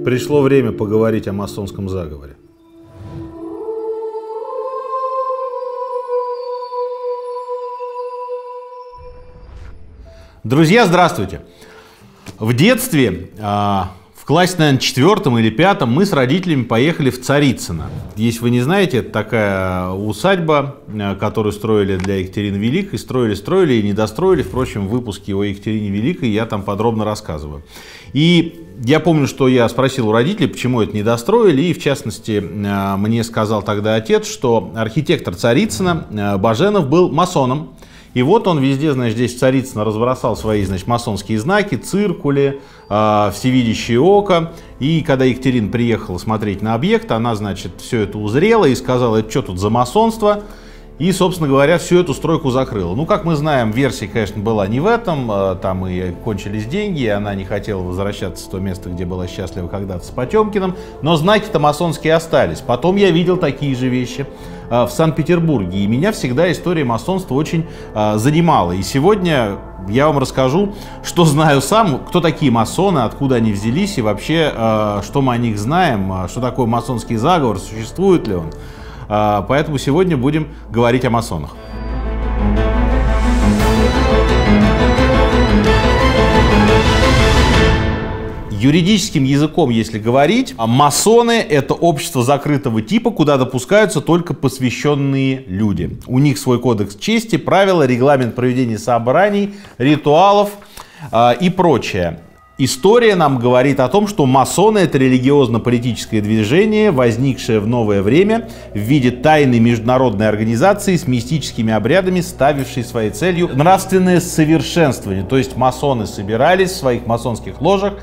Пришло время поговорить о масонском заговоре. Друзья, здравствуйте! В детстве, в классе, наверное, 4 или 5, мы с родителями поехали в Царицыно. Если вы не знаете, это такая усадьба, которую строили для Екатерины Великой. Строили и не достроили. Впрочем, в выпуске о Екатерине Великой я там подробно рассказываю. И я помню, что я спросил у родителей, почему это не достроили. И, в частности, мне сказал тогда отец, что архитектор Царицына Баженов был масоном. И вот он везде, значит, здесь в Царицыно разбросал свои, значит, масонские знаки, циркули, всевидящее око. И когда Екатерина приехала смотреть на объект, она, значит, все это узрела и сказала, это что тут за масонство? И, собственно говоря, всю эту стройку закрыла. Ну, как мы знаем, версия, конечно, была не в этом. Там и кончились деньги, и она не хотела возвращаться в то место, где была счастлива когда-то с Потемкиным. Но знаки-то масонские остались. Потом я видел такие же вещи в Санкт-Петербурге. И меня всегда история масонства очень занимала. И сегодня я вам расскажу, что знаю сам, кто такие масоны, откуда они взялись и вообще, что мы о них знаем, что такое масонский заговор, существует ли он. Поэтому сегодня будем говорить о масонах. Юридическим языком, если говорить, масоны — это общество закрытого типа, куда допускаются только посвященные люди. У них свой кодекс чести, правила, регламент проведения собраний, ритуалов и прочее. История нам говорит о том, что масоны — это религиозно-политическое движение, возникшее в новое время в виде тайной международной организации с мистическими обрядами, ставившей своей целью нравственное совершенствование. То есть масоны собирались в своих масонских ложах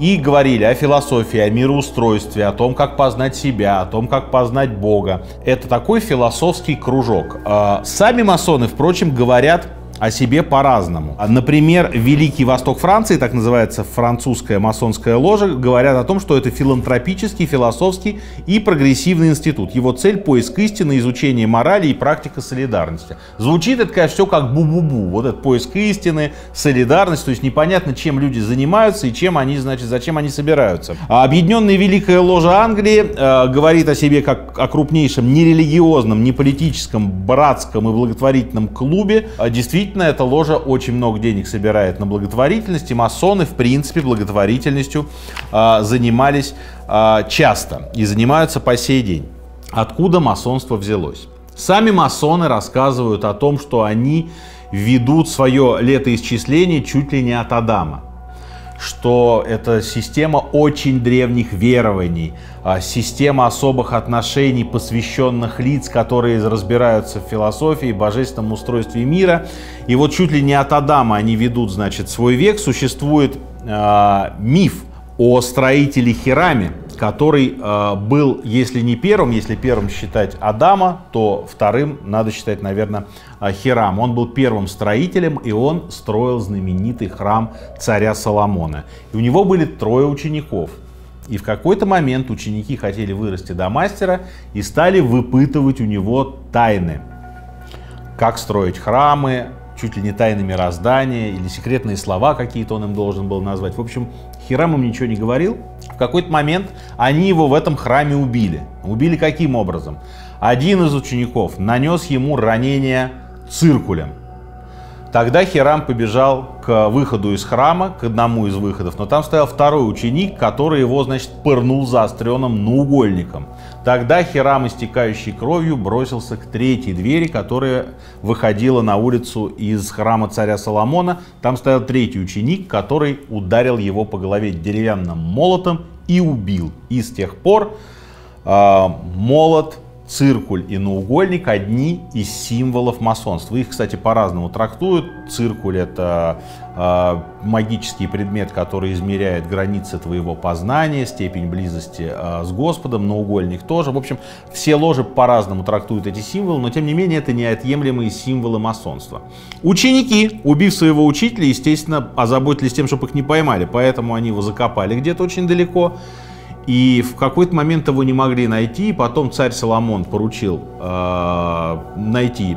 и говорили о философии, о мироустройстве, о том, как познать себя, о том, как познать Бога. Это такой философский кружок. Сами масоны, впрочем, говорят о себе по-разному. Например, Великий Восток Франции, так называется французская масонская ложа, говорят о том, что это филантропический, философский и прогрессивный институт. Его цель — поиск истины, изучение морали и практика солидарности. Звучит это, конечно, все как бу-бу-бу. Вот этот поиск истины, солидарность, то есть непонятно, чем люди занимаются и чем они, значит, зачем они собираются. А Объединенная Великая Ложа Англии говорит о себе как о крупнейшем нерелигиозном, неполитическом, братском и благотворительном клубе. Действительно, эта ложа очень много денег собирает на благотворительности. Масоны, в принципе, благотворительностью занимались часто и занимаются по сей день. Откуда масонство взялось? Сами масоны рассказывают о том, что они ведут свое летоисчисление чуть ли не от Адама. Что это система очень древних верований, система особых отношений посвященных лиц, которые разбираются в философии, божественном устройстве мира. И вот чуть ли не от Адама они ведут, значит, свой век. Существует миф о строителе Хираме, который был, если не первым, если первым считать Адама, то вторым надо считать, наверное, Хирам. Он был первым строителем, и он строил знаменитый храм царя Соломона. И у него были 3 учеников. И в какой-то момент ученики хотели вырасти до мастера и стали выпытывать у него тайны. Как строить храмы, чуть ли не тайны мироздания или секретные слова какие-то он им должен был назвать. В общем, Хирам им ничего не говорил. В какой-то момент они его в этом храме убили. Убили каким образом? Один из учеников нанес ему ранение циркулем. Тогда Хирам побежал к выходу из храма, к одному из выходов, но там стоял второй ученик, который его, значит, пырнул заостренным наугольником. Тогда Хирам, истекающий кровью, бросился к 3-й двери, которая выходила на улицу из храма царя Соломона. Там стоял 3-й ученик, который ударил его по голове деревянным молотом и убил. И с тех пор молот, циркуль и наугольник — одни из символов масонства. Их, кстати, по-разному трактуют. Циркуль — это магический предмет, который измеряет границы твоего познания, степень близости с Господом. Наугольник тоже. В общем, все ложи по-разному трактуют эти символы, но, тем не менее, это неотъемлемые символы масонства. Ученики, убив своего учителя, естественно, озаботились тем, чтобы их не поймали, поэтому они его закопали где-то очень далеко. И в какой-то момент его не могли найти, и потом царь Соломон поручил найти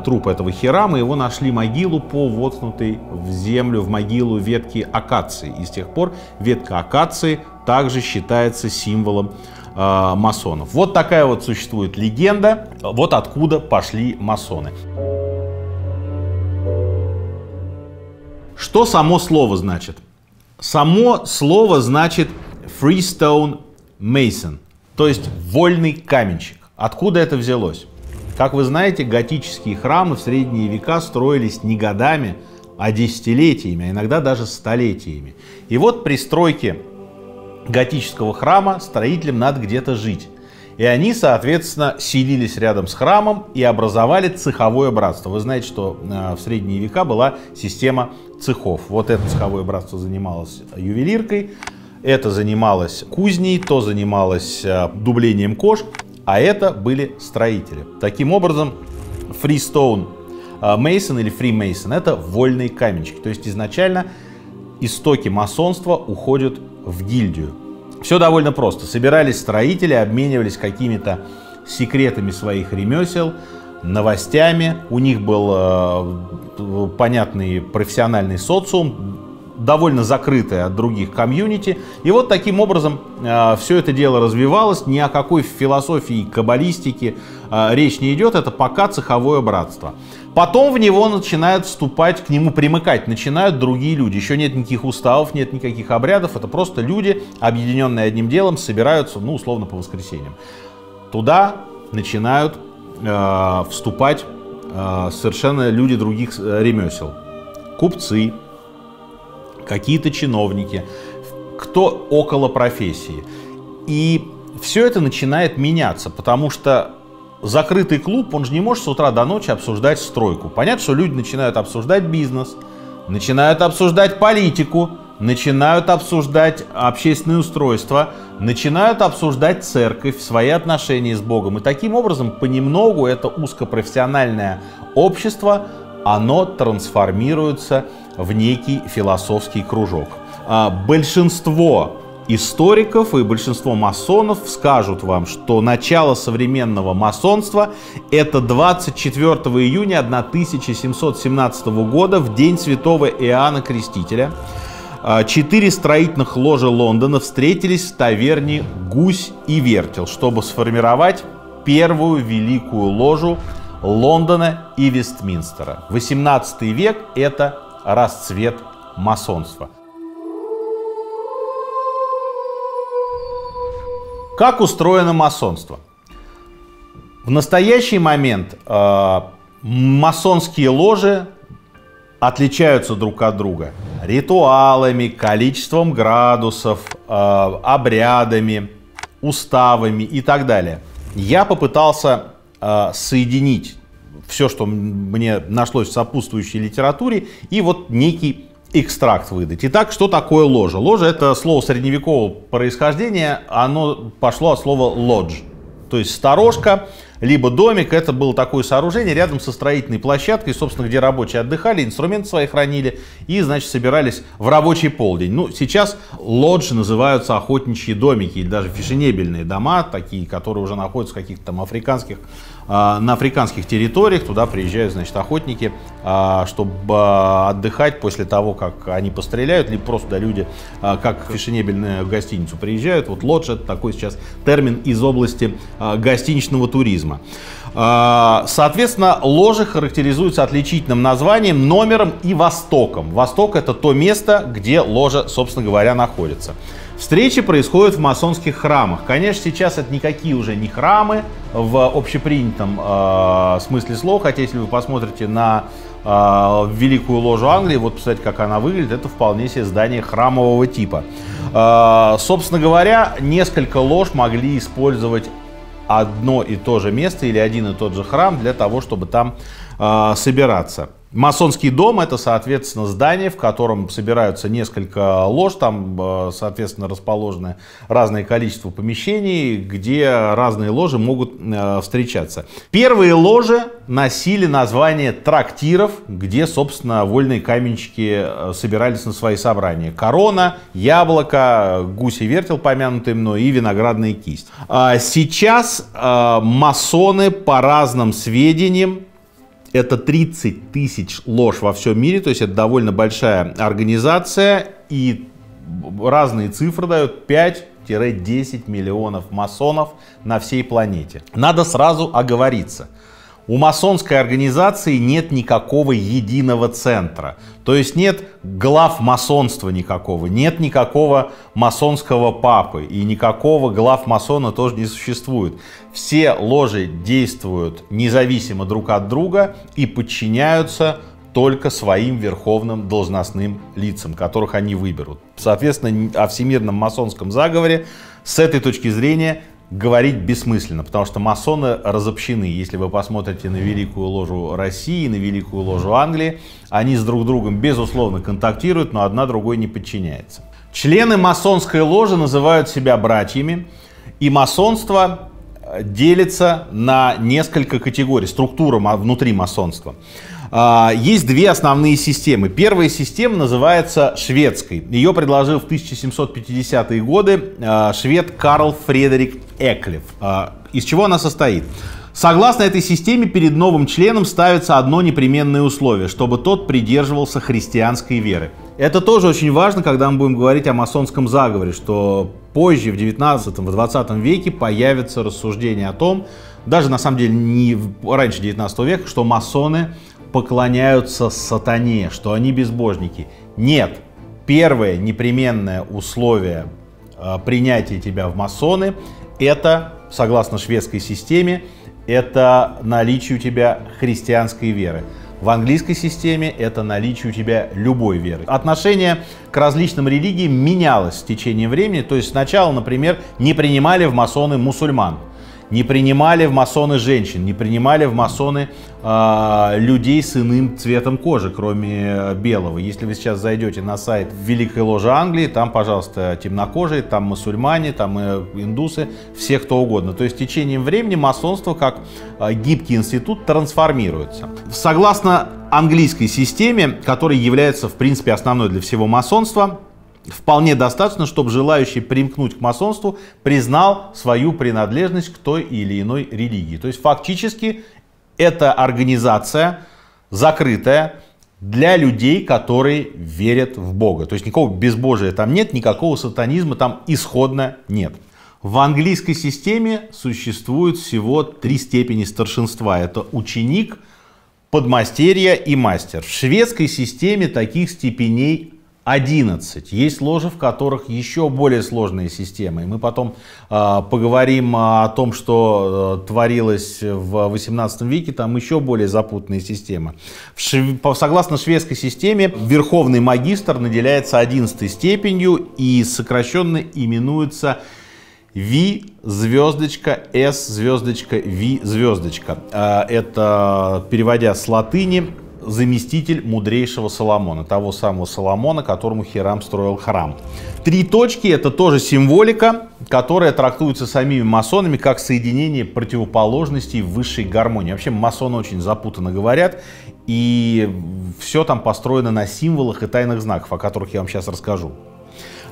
труп этого Хирама, его нашли могилу по воткнутой в землю, в могилу ветки акации. И с тех пор ветка акации также считается символом масонов. Вот такая вот существует легенда, вот откуда пошли масоны. Что само слово значит? Само слово значит Freestone Mason, то есть вольный каменщик. Откуда это взялось? Как вы знаете, готические храмы в средние века строились не годами, а десятилетиями, а иногда даже столетиями. И вот при стройке готического храма строителям надо где-то жить. И они, соответственно, селились рядом с храмом и образовали цеховое братство. Вы знаете, что в средние века была система цехов. Вот это цеховое братство занималось ювелиркой, это занималось кузней, то занималось дублением кож, а это были строители. Таким образом, Freestone Mason или Freemason — это вольные каменщики. То есть изначально истоки масонства уходят в гильдию. Все довольно просто. Собирались строители, обменивались какими-то секретами своих ремесел, новостями. У них был понятный профессиональный социум, довольно закрытое от других комьюнити. И вот таким образом все это дело развивалось. Ни о какой философии, каббалистике речь не идет. Это пока цеховое братство. Потом в него начинают вступать, к нему примыкать начинают другие люди. Еще нет никаких уставов, нет никаких обрядов. Это просто люди, объединенные одним делом, собираются, ну, условно, по воскресеньям. Туда начинают вступать совершенно люди других ремесел. Купцы, какие-то чиновники, кто около профессии. И все это начинает меняться, потому что закрытый клуб, он же не может с утра до ночи обсуждать стройку. Понятно, что люди начинают обсуждать бизнес, начинают обсуждать политику, начинают обсуждать общественное устройство, начинают обсуждать церковь, свои отношения с Богом. И таким образом понемногу это узкопрофессиональное общество, оно трансформируется в некий философский кружок. Большинство историков и большинство масонов скажут вам, что начало современного масонства — это 24 июня 1717 года, в день святого Иоанна Крестителя. 4 строительных ложа Лондона встретились в таверне «Гусь и вертел», чтобы сформировать первую великую ложу Лондона и Вестминстера. 18 век — это расцвет масонства. Как устроено масонство? В настоящий момент масонские ложи отличаются друг от друга ритуалами, количеством градусов, обрядами, уставами и так далее. Я попытался соединить все, что мне нашлось в сопутствующей литературе, и вот некий экстракт выдать. Итак, что такое ложа? Ложа — это слово средневекового происхождения, оно пошло от слова lodge, то есть сторожка, либо домик. Это было такое сооружение рядом со строительной площадкой, собственно, где рабочие отдыхали, инструменты свои хранили и, значит, собирались в рабочий полдень. Ну, сейчас лоджи называются охотничьи домики или даже фешенебельные дома, такие, которые уже находятся в каких-то там на африканских территориях. Туда приезжают, значит, охотники, чтобы отдыхать после того, как они постреляют, либо просто да, люди, как в фешенебельную гостиницу приезжают. Вот лодж — это такой сейчас термин из области гостиничного туризма. Соответственно, ложи характеризуются отличительным названием, номером и востоком. Восток — это то место, где ложа, собственно говоря, находится. Встречи происходят в масонских храмах. Конечно, сейчас это никакие уже не храмы в общепринятом смысле слова, хотя если вы посмотрите на Великую ложу Англии, вот посмотрите, как она выглядит, это вполне себе здание храмового типа. Собственно говоря, несколько лож могли использовать одно и то же место или один и тот же храм для того, чтобы там собираться. Масонский дом — это, соответственно, здание, в котором собираются несколько лож, там, соответственно, расположено разное количество помещений, где разные ложи могут встречаться. Первые ложи носили название трактиров, где, собственно, вольные каменщики собирались на свои собрания. Корона, яблоко, гусь и вертел, помянутый мной, и виноградная кисть. Сейчас масоны, по разным сведениям, это 30 тысяч лож во всем мире, то есть это довольно большая организация, и разные цифры дают: 5-10 миллионов масонов на всей планете. Надо сразу оговориться. У масонской организации нет никакого единого центра. То есть нет глав масонства никакого, нет никакого масонского папы, и никакого глав масона тоже не существует. Все ложи действуют независимо друг от друга и подчиняются только своим верховным должностным лицам, которых они выберут. Соответственно, о всемирном масонском заговоре с этой точки зрения говорить бессмысленно, потому что масоны разобщены. Если вы посмотрите на Великую Ложу России, на Великую Ложу Англии, они с друг другом безусловно контактируют, но одна другой не подчиняется. Члены масонской ложи называют себя братьями, и масонство делится на несколько категорий, структура внутри масонства. Есть две основные системы. Первая система называется шведской. Ее предложил в 1750-е годы швед Карл Фредерик Эклев. Из чего она состоит? Согласно этой системе, перед новым членом ставится одно непременное условие, чтобы тот придерживался христианской веры. Это тоже очень важно, когда мы будем говорить о масонском заговоре, что позже, в 19-20 веке, появятся рассуждения о том, даже на самом деле не раньше 19 века, что масоны поклоняются сатане, что они безбожники. Нет. Первое непременное условие принятия тебя в масоны — это, согласно шведской системе, это наличие у тебя христианской веры. В английской системе это наличие у тебя любой веры. Отношение к различным религиям менялось с течением времени. То есть сначала, например, не принимали в масоны мусульман, не принимали в масоны женщин, не принимали в масоны людей с иным цветом кожи, кроме белого. Если вы сейчас зайдете на сайт Великой Ложи Англии, там, пожалуйста, темнокожие, там мусульмане, там индусы, все кто угодно. То есть с течением времени масонство, как гибкий институт, трансформируется. Согласно английской системе, которая является, в принципе, основной для всего масонства, вполне достаточно, чтобы желающий примкнуть к масонству признал свою принадлежность к той или иной религии. То есть фактически это организация закрытая для людей, которые верят в Бога. То есть никакого безбожия там нет, никакого сатанизма там исходно нет. В английской системе существует всего 3 степени старшинства. Это ученик, подмастерье и мастер. В шведской системе таких степеней 11. Есть ложи, в которых еще более сложные системы. И мы потом поговорим о том, что творилось в 18 веке, там еще более запутанные системы. Согласно шведской системе, верховный магистр наделяется 11 степенью и сокращенно именуется V звездочка S звездочка V звездочка. Это, переводя с латыни, заместитель мудрейшего Соломона, того самого Соломона, которому Хирам строил храм. 3 точки — это тоже символика, которая трактуется самими масонами как соединение противоположностей в высшей гармонии. Вообще масоны очень запутанно говорят, и все там построено на символах и тайных знаках, о которых я вам сейчас расскажу.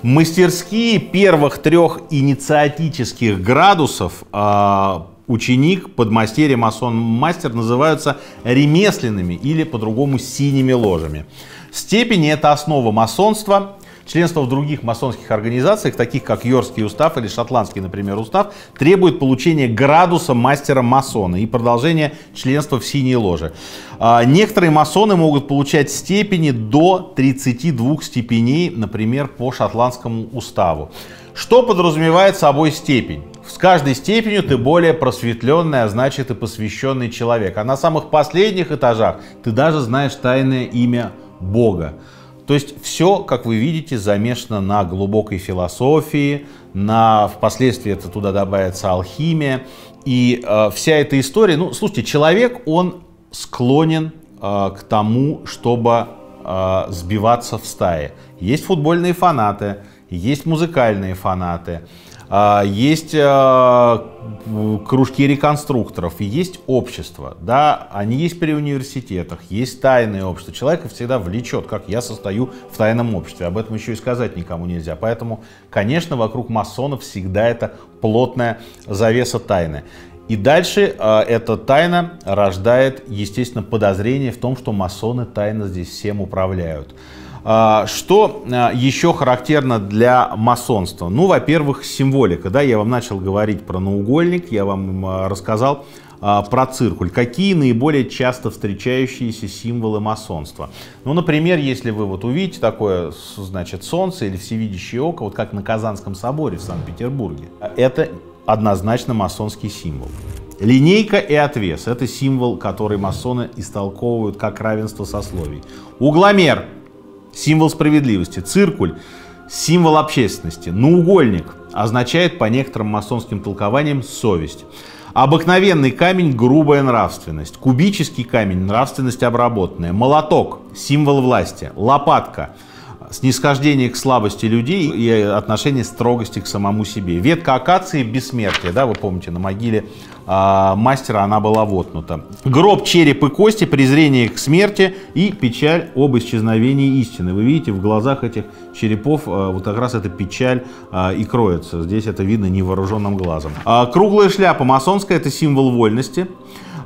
Мастерские первых 3 инициатических градусов ученик, подмастерье, масон, мастер называются ремесленными или по-другому синими ложами. Степени — это основа масонства. Членство в других масонских организациях, таких как Йоркский устав или Шотландский, например, устав, требует получения градуса мастера-масона и продолжения членства в синей ложе. Некоторые масоны могут получать степени до 32 степеней, например, по Шотландскому уставу. Что подразумевает собой степень? С каждой степенью ты более просветленный, а значит и посвященный человек. А на самых последних этажах ты даже знаешь тайное имя Бога. То есть все, как вы видите, замешано на глубокой философии, впоследствии это туда добавится алхимия. И вся эта история, ну, слушайте, человек, он склонен к тому, чтобы сбиваться в стае. Есть футбольные фанаты, есть музыкальные фанаты, есть кружки реконструкторов, есть общество, да, они есть при университетах, есть тайное общество. Человека всегда влечет, как я состою в тайном обществе. Об этом еще и сказать никому нельзя. Поэтому, конечно, вокруг масонов всегда это плотная завеса тайны. И дальше эта тайна рождает, естественно, подозрение в том, что масоны тайно здесь всем управляют. Что еще характерно для масонства? Ну, во-первых, символика. Да, я вам начал говорить про наугольник, я вам рассказал про циркуль. Какие наиболее часто встречающиеся символы масонства? Ну, например, если вы вот увидите такое, значит, солнце или всевидящее око, вот как на Казанском соборе в Санкт-Петербурге, это однозначно масонский символ. Линейка и отвес – это символ, который масоны истолковывают как равенство сословий. Угломер – символ справедливости. Циркуль – символ общественности. Наугольник означает по некоторым масонским толкованиям совесть. Обыкновенный камень – грубая нравственность. Кубический камень – нравственность обработанная. Молоток – символ власти. Лопатка – снисхождение к слабости людей и отношение строгости к самому себе. Ветка акации – бессмертие. Да, вы помните, на могиле мастера она была воткнута. Гроб, череп и кости – презрение к смерти и печаль об исчезновении истины. Вы видите, в глазах этих черепов вот как раз эта печаль и кроется. Здесь это видно невооруженным глазом. Круглая шляпа масонская – это символ вольности.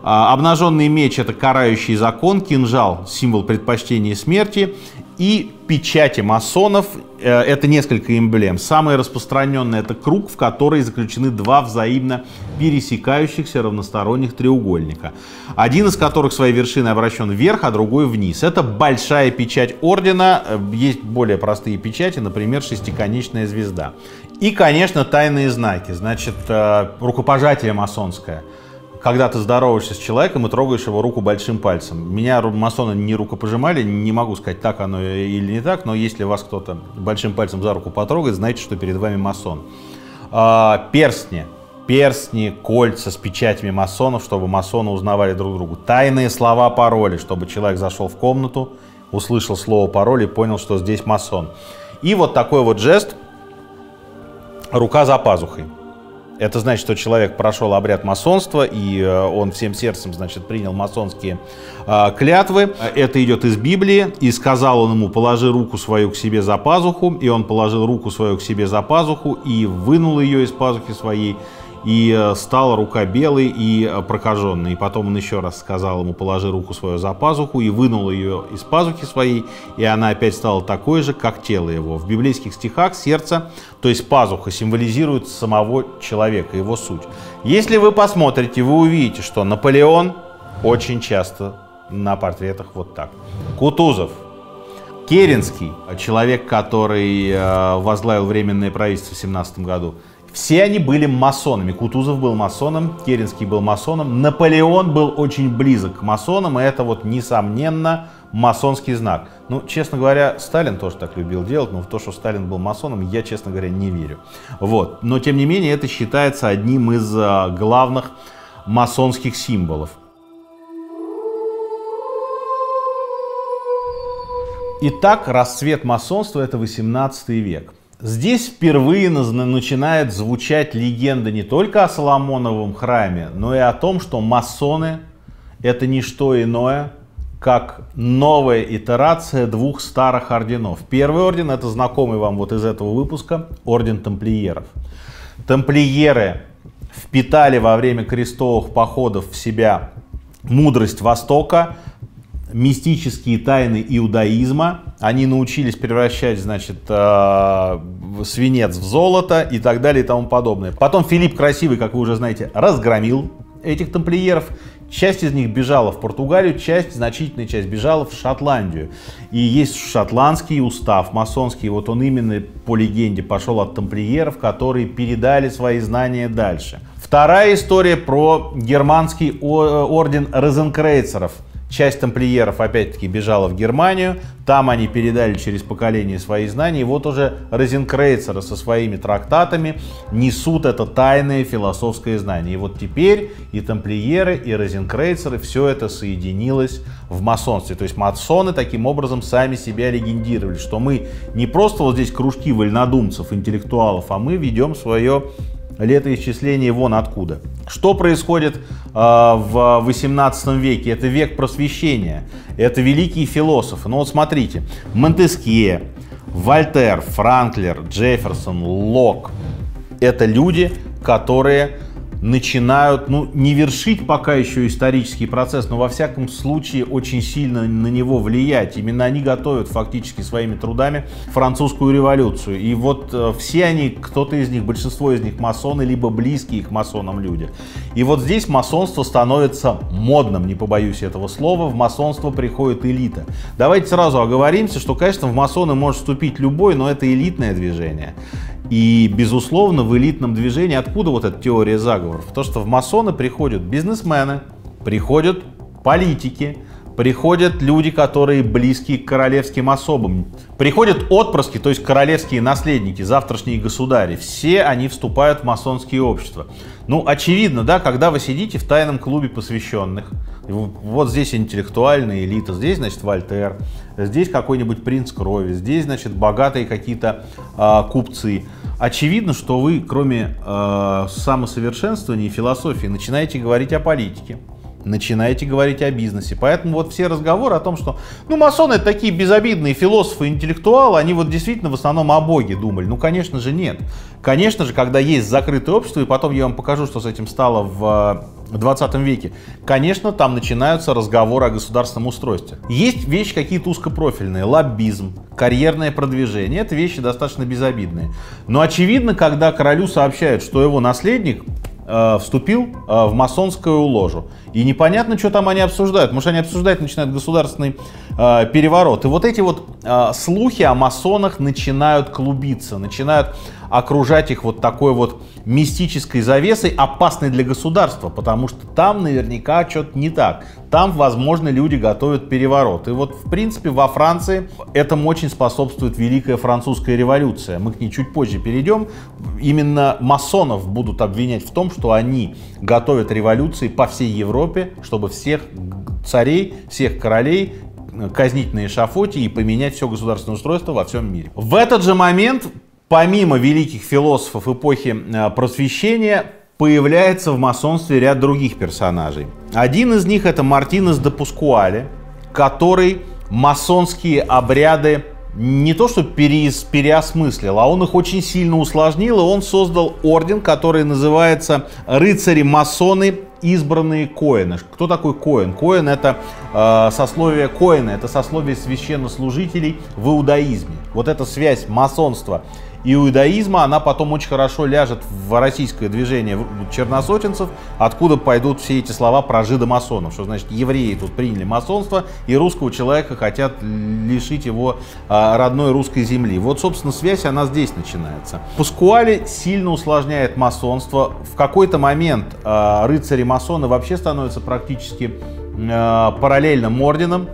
Обнаженный меч – это карающий закон. Кинжал – символ предпочтения смерти. И печати масонов – это несколько эмблем. Самая распространенная – это круг, в который заключены два взаимно пересекающихся равносторонних треугольника. Один из которых своей вершиной обращен вверх, а другой вниз. Это большая печать ордена. Есть более простые печати, например, шестиконечная звезда. И, конечно, тайные знаки. Значит, рукопожатие масонское. Когда ты здороваешься с человеком и трогаешь его руку большим пальцем. Меня масоны не рукопожимали, не могу сказать, так оно или не так, но если вас кто-то большим пальцем за руку потрогает, знайте, что перед вами масон. Перстни, кольца с печатями масонов, чтобы масоны узнавали друг друга. Тайные слова, пароли, чтобы человек зашел в комнату, услышал слово пароль и понял, что здесь масон. И вот такой вот жест, рука за пазухой. Это значит, что человек прошел обряд масонства, и он всем сердцем, значит, принял масонские клятвы. Это идет из Библии. И сказал он ему: положи руку свою к себе за пазуху. И он положил руку свою к себе за пазуху и вынул ее из пазухи своей. И стала рука белой и прокаженной. И потом он еще раз сказал ему: положи руку свою за пазуху, и вынул ее из пазухи своей, и она опять стала такой же, как тело его. В библейских стихах сердце, то есть пазуха, символизирует самого человека, его суть. Если вы посмотрите, вы увидите, что Наполеон очень часто на портретах вот так. Кутузов, Керенский, человек, который возглавил Временное правительство в 1917 году, все они были масонами. Кутузов был масоном, Керенский был масоном, Наполеон был очень близок к масонам, и это вот несомненно масонский знак. Ну, честно говоря, Сталин тоже так любил делать, но в то, что Сталин был масоном, я, честно говоря, не верю. Вот. Но, тем не менее, это считается одним из главных масонских символов. Итак, расцвет масонства – это 18 век. Здесь впервые начинает звучать легенда не только о Соломоновом храме, но и о том, что масоны – это не что иное, как новая итерация двух старых орденов. Первый орден – это знакомый вам вот из этого выпуска орден тамплиеров. Тамплиеры впитали во время крестовых походов в себя мудрость Востока, мистические тайны иудаизма. Они научились превращать, значит, свинец в золото и так далее и тому подобное. Потом Филипп Красивый, как вы уже знаете, разгромил этих тамплиеров. Часть из них бежала в Португалию, значительная часть бежала в Шотландию. И есть шотландский устав масонский, вот он именно по легенде пошел от тамплиеров, которые передали свои знания дальше. Вторая история про германский орден розенкрейцеров. Часть тамплиеров опять-таки бежала в Германию, там они передали через поколение свои знания, и вот уже розенкрейцеры со своими трактатами несут это тайное философское знание. И вот теперь и тамплиеры, и розенкрейцеры, все это соединилось в масонстве. То есть масоны таким образом сами себя легендировали, что мы не просто вот здесь кружки вольнодумцев, интеллектуалов, а мы ведем свое летоисчисление вон откуда. Что происходит в 18 веке? Это век просвещения, это великие философы. Ну вот смотрите, Монтескье, Вольтер, Франклер, Джефферсон, Лок — это люди, которые начинают, ну, не вершить пока еще исторический процесс, но во всяком случае очень сильно на него влиять. Именно они готовят фактически своими трудами французскую революцию. И вот все они, кто-то из них, большинство из них масоны, либо близкие к масонам люди. И вот здесь масонство становится модным, не побоюсь этого слова, в масонство приходит элита. Давайте сразу оговоримся, что, конечно, в масоны может вступить любой, но это элитное движение. И, безусловно, в элитном движении откуда вот эта теория заговоров? Потому что в масоны приходят бизнесмены, приходят политики, приходят люди, которые близки к королевским особам, приходят отпрыски, то есть королевские наследники, завтрашние государи. Все они вступают в масонские общества. Ну, очевидно, да, когда вы сидите в тайном клубе посвященных, вот здесь интеллектуальная элита, здесь, значит, Вольтер, здесь какой-нибудь принц крови, здесь, значит, богатые какие-то купцы. Очевидно, что вы, кроме самосовершенствования и философии, начинаете говорить о политике, начинаете говорить о бизнесе. Поэтому вот все разговоры о том, что, ну, масоны — это такие безобидные философы, интеллектуалы, они вот действительно в основном о Боге думали. Ну, конечно же, нет. Конечно же, когда есть закрытое общество, и потом я вам покажу, что с этим стало в 20 веке, конечно, там начинаются разговоры о государственном устройстве. Есть вещи какие-то узкопрофильные, лоббизм, карьерное продвижение, это вещи достаточно безобидные. Но очевидно, когда королю сообщают, что его наследник вступил в масонскую ложу. И непонятно, что там они обсуждают. Может, они обсуждать начинают государственный переворот. И вот эти вот слухи о масонах начинают клубиться, начинают окружать их вот такой вот мистической завесой, опасной для государства, потому что там наверняка что-то не так. Там, возможно, люди готовят переворот. И вот, в принципе, во Франции этому очень способствует Великая Французская революция. Мы к ней чуть позже перейдем. Именно масонов будут обвинять в том, что они готовят революции по всей Европе, чтобы всех царей, всех королей казнить на эшафоте и поменять все государственное устройство во всем мире. В этот же момент, помимо великих философов эпохи Просвещения, появляется в масонстве ряд других персонажей. Один из них — это Мартинес де Паскуале, который масонские обряды не то что переосмыслил, а он их очень сильно усложнил, и он создал орден, который называется «Рыцари-масоны, избранные Коэны». Кто такой Коэн? Коэн — это сословие Коэна, это сословие священнослужителей в иудаизме. Вот эта связь масонства и иудаизма, она потом очень хорошо ляжет в российское движение черносотенцев, откуда пойдут все эти слова про жидомасонов, что значит евреи тут приняли масонство и русского человека хотят лишить его родной русской земли. Вот, собственно, связь, она здесь начинается. Паскуале сильно усложняет масонство. В какой-то момент рыцари-масоны вообще становятся практически параллельным орденом.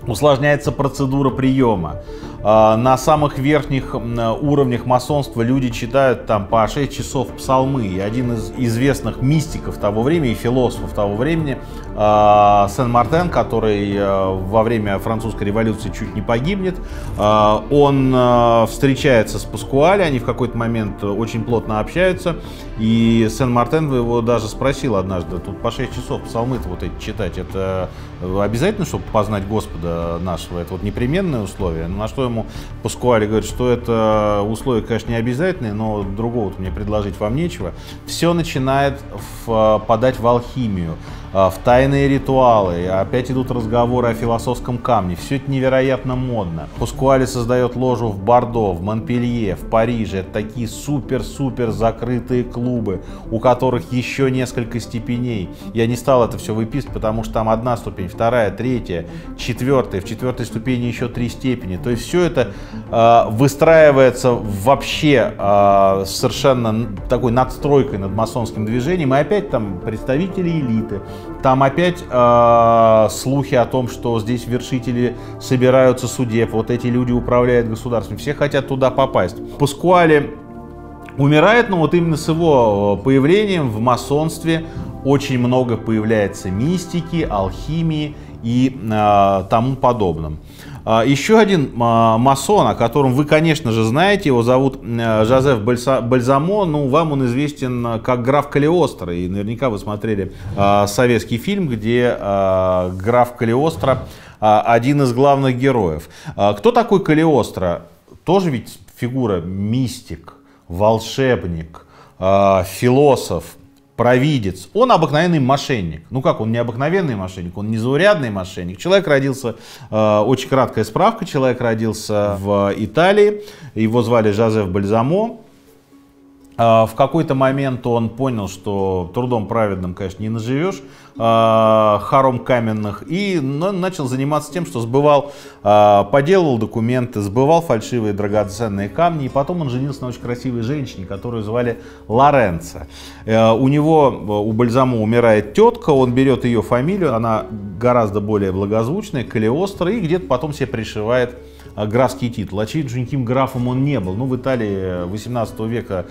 Усложняется процедура приема. На самых верхних уровнях масонства люди читают там по 6 часов псалмы. И один из известных мистиков того времени и философов того времени, Сен-Мартен, который во время французской революции чуть не погибнет, он встречается с Паскуале, они в какой-то момент очень плотно общаются. И Сен-Мартен его даже спросил однажды: тут по 6 часов псалмы-то вот эти читать, это обязательно, чтобы познать Господа нашего? Это вот непременное условие? На что ему Паскуале говорит, что это условие, конечно, не обязательное, но другого мне предложить вам нечего. Все начинает впадать в алхимию, в тайные ритуалы. Опять идут разговоры о философском камне. Все это невероятно модно. Паскуале создает ложу в Бордо, в Монпелье, в Париже. Это такие супер-супер закрытые клубы, у которых еще несколько степеней. Я не стал это все выписывать, потому что там одна ступень, вторая, третья, четвертая. В четвертой ступени еще 3 степени. То есть все это выстраивается вообще совершенно такой надстройкой над масонским движением. И опять там представители элиты, Там опять слухи о том, что здесь вершители собираются судеб, вот эти люди управляют государством, все хотят туда попасть. Паскуале умирает, но вот именно с его появлением в масонстве очень много появляется мистики, алхимии и тому подобном. Еще один масон, о котором вы, конечно же, знаете, его зовут Жозеф Бальзамо, ну, вам он известен как граф Калиостро, и наверняка вы смотрели советский фильм, где граф Калиостро один из главных героев. Кто такой Калиостро? Тоже ведь фигура мистик, волшебник, философ, провидец. Он обыкновенный мошенник. Ну как, он не обыкновенный мошенник, он незаурядный мошенник. Человек родился, очень краткая справка, человек родился в Италии, его звали Жозеф Бальзамо. В какой-то момент он понял, что трудом праведным, конечно, не наживешь, хором каменных, и начал заниматься тем, что сбывал, подделывал документы, сбывал фальшивые драгоценные камни, и потом он женился на очень красивой женщине, которую звали Лоренцо. У него, у Бальзамо, умирает тетка, он берет ее фамилию, она гораздо более благозвучная, Калиостро, и где-то потом себе пришивает графский титул. Очевидно, что никаким графом он не был. Ну, в Италии 18 века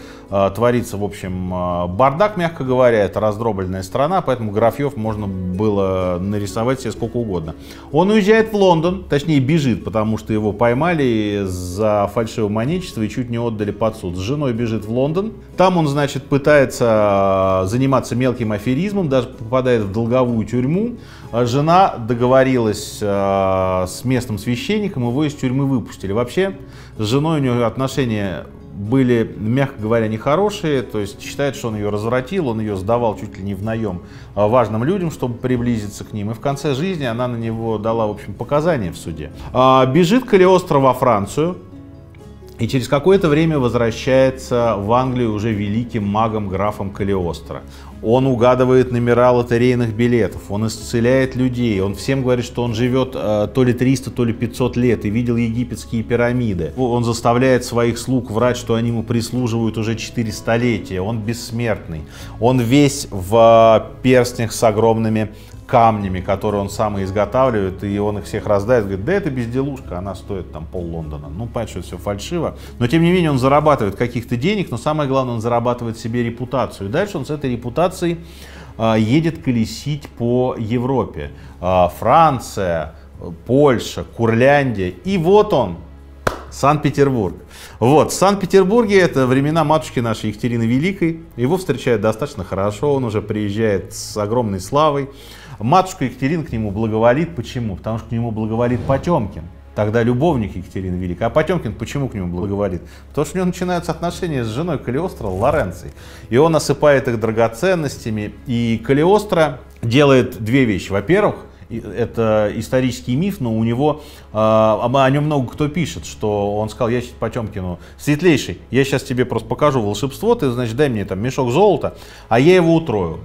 творится, в общем, бардак, мягко говоря. Это раздробленная страна, поэтому графьев можно было нарисовать себе сколько угодно. Он уезжает в Лондон, точнее бежит, потому что его поймали за фальшивомонетчество и чуть не отдали под суд. С женой бежит в Лондон. Там он, значит, пытается заниматься мелким аферизмом, даже попадает в долговую тюрьму. Жена договорилась с местным священником, его из тюрьмы выпустили. Вообще, с женой у него отношения были, мягко говоря, нехорошие. То есть считает, что он ее развратил, он ее сдавал чуть ли не в наем важным людям, чтобы приблизиться к ним. И в конце жизни она на него дала, в общем, показания в суде. Бежит Калиостро во Францию. И через какое-то время возвращается в Англию уже великим магом графом Калиостро. Он угадывает номера лотерейных билетов, он исцеляет людей, он всем говорит, что он живет то ли 300, то ли 500 лет и видел египетские пирамиды. Он заставляет своих слуг врать, что они ему прислуживают уже 4 столетия, он бессмертный. Он весь в перстнях с огромными камнями, которые он сам и изготавливает, и он их всех раздает, говорит, да это безделушка, она стоит там пол Лондона. Ну, понятно, что это все фальшиво, но тем не менее он зарабатывает каких-то денег, но самое главное, он зарабатывает себе репутацию. И дальше он с этой репутацией едет колесить по Европе. Франция, Польша, Курляндия, и вот он, Санкт-Петербург. Вот, в Санкт-Петербурге, это времена матушки нашей Екатерины Великой, его встречают достаточно хорошо, он уже приезжает с огромной славой. Матушка Екатерина к нему благоволит. Почему? Потому что к нему благоволит Потемкин. Тогда любовник Екатерины Великой. А Потемкин почему к нему благоволит? Потому что у него начинаются отношения с женой Калиостро, Лоренцей. И он осыпает их драгоценностями. И Калиостро делает две вещи. Во-первых, это исторический миф, но у него, о нем много кто пишет, что он сказал, я сейчас Потемкину, светлейший, я сейчас тебе просто покажу волшебство, ты, значит, дай мне там мешок золота, а я его утрою.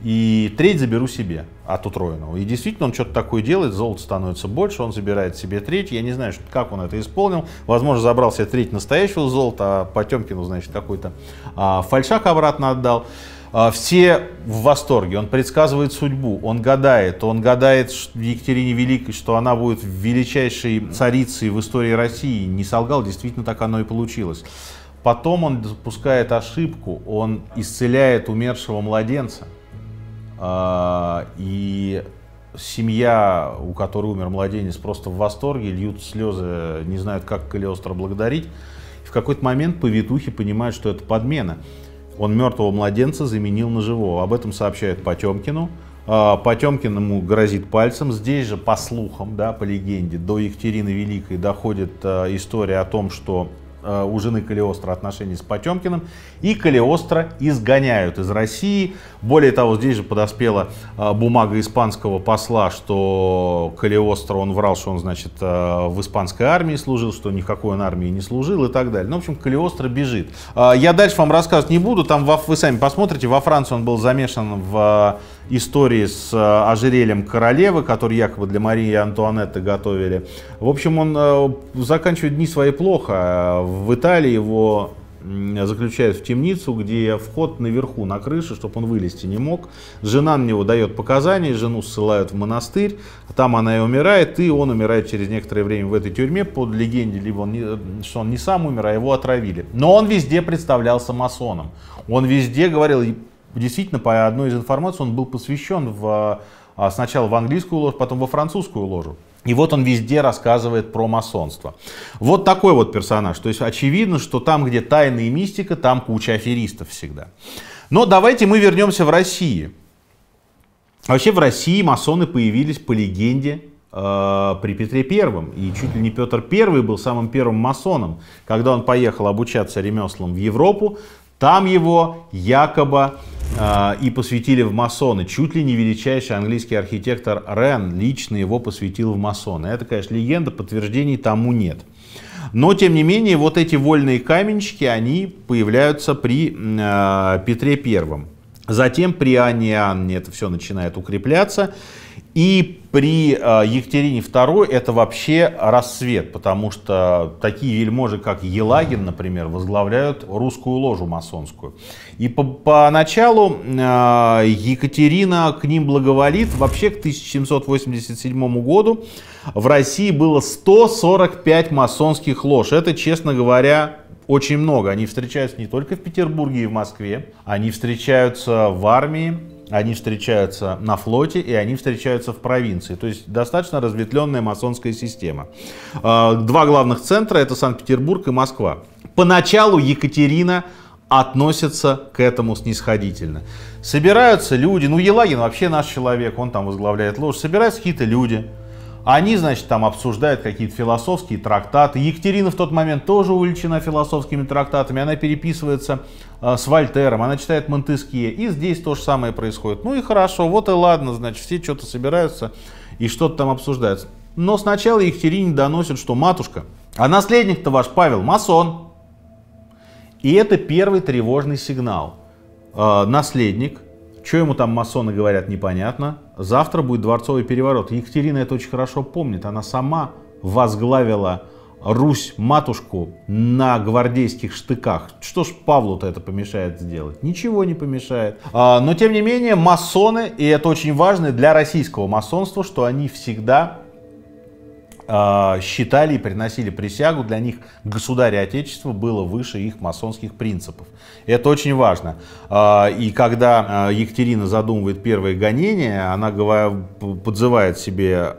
И треть заберу себе от утроенного. И действительно он что-то такое делает, золото становится больше, он забирает себе треть. Я не знаю, как он это исполнил. Возможно, забрал себе треть настоящего золота, а Потемкину, значит, какой-то фальшак обратно отдал. Все в восторге, он предсказывает судьбу, он гадает Екатерине Великой, что она будет величайшей царицей в истории России. Не солгал, действительно так оно и получилось. Потом он допускает ошибку, он исцеляет умершего младенца. И семья, у которой умер младенец, просто в восторге, льют слезы, не знают, как Калиостро благодарить. И в какой-то момент повитухи понимают, что это подмена. Он мертвого младенца заменил на живого. Об этом сообщают Потемкину. Потемкин ему грозит пальцем. Здесь же, по слухам, да, по легенде, до Екатерины Великой доходит история о том, что у жены Калиостро отношения с Потемкиным, и Калиостро изгоняют из России. Более того, здесь же подоспела бумага испанского посла, что Калиостро, он врал, что он, значит, в испанской армии служил, что ни в какой он армии не служил и так далее. Ну, в общем, Калиостро бежит. Я дальше вам рассказывать не буду, там вы сами посмотрите, во Франции он был замешан в истории с ожерельем королевы, который якобы для Марии Антуанетты готовили. В общем, он заканчивает дни свои плохо. В Италии его заключают в темницу, где вход наверху, на крыше, чтобы он вылезти не мог. Жена на него дает показания, жену ссылают в монастырь, там она и умирает, и он умирает через некоторое время в этой тюрьме, под легенде, либо что он не сам умер, а его отравили. Но он везде представлялся масоном. Он везде говорил, действительно, по одной из информаций, он был посвящен сначала в английскую ложу, потом во французскую ложу. И вот он везде рассказывает про масонство. Вот такой вот персонаж. То есть очевидно, что там, где тайна и мистика, там куча аферистов всегда. Но давайте мы вернемся в Россию. Вообще в России масоны появились по легенде при Петре Первом. И чуть ли не Петр Первый был самым первым масоном. Когда он поехал обучаться ремеслам в Европу, там его якобы и посвятили в масоны. Чуть ли не величайший английский архитектор Рен лично его посвятил в масоны. Это, конечно, легенда, подтверждений тому нет. Но, тем не менее, вот эти вольные каменщики, они появляются при Петре Первом. Затем при Анне Иоанне это все начинает укрепляться. И при Екатерине II это вообще расцвет, потому что такие вельможи, как Елагин, например, возглавляют русскую ложу масонскую. И поначалу Екатерина к ним благоволит. Вообще к 1787 году в России было 145 масонских лож. Это, честно говоря, очень много. Они встречаются не только в Петербурге и в Москве, они встречаются в армии, они встречаются на флоте и они встречаются в провинции. То есть достаточно разветвленная масонская система. Два главных центра — это Санкт-Петербург и Москва. Поначалу Екатерина относится к этому снисходительно. Собираются люди, ну Елагин вообще наш человек, он там возглавляет ложь, собираются какие-то люди. Они, значит, там обсуждают какие-то философские трактаты. Екатерина в тот момент тоже увлечена философскими трактатами. Она переписывается с Вольтером, она читает Монтескье. И здесь то же самое происходит. Ну и хорошо, вот и ладно, значит, все что-то собираются и что-то там обсуждают. Но сначала Екатерине доносят, что матушка, а наследник-то ваш Павел масон. И это первый тревожный сигнал. Наследник. Что ему там масоны говорят, непонятно. Завтра будет дворцовый переворот. Екатерина это очень хорошо помнит. Она сама возглавила Русь-матушку на гвардейских штыках. Что ж Павлу-то это помешает сделать? Ничего не помешает. Но тем не менее масоны, и это очень важно для российского масонства, что они всегда считали и приносили присягу, для них государь и отечество было выше их масонских принципов. Это очень важно. И когда Екатерина задумывает первые гонения, она подзывает себе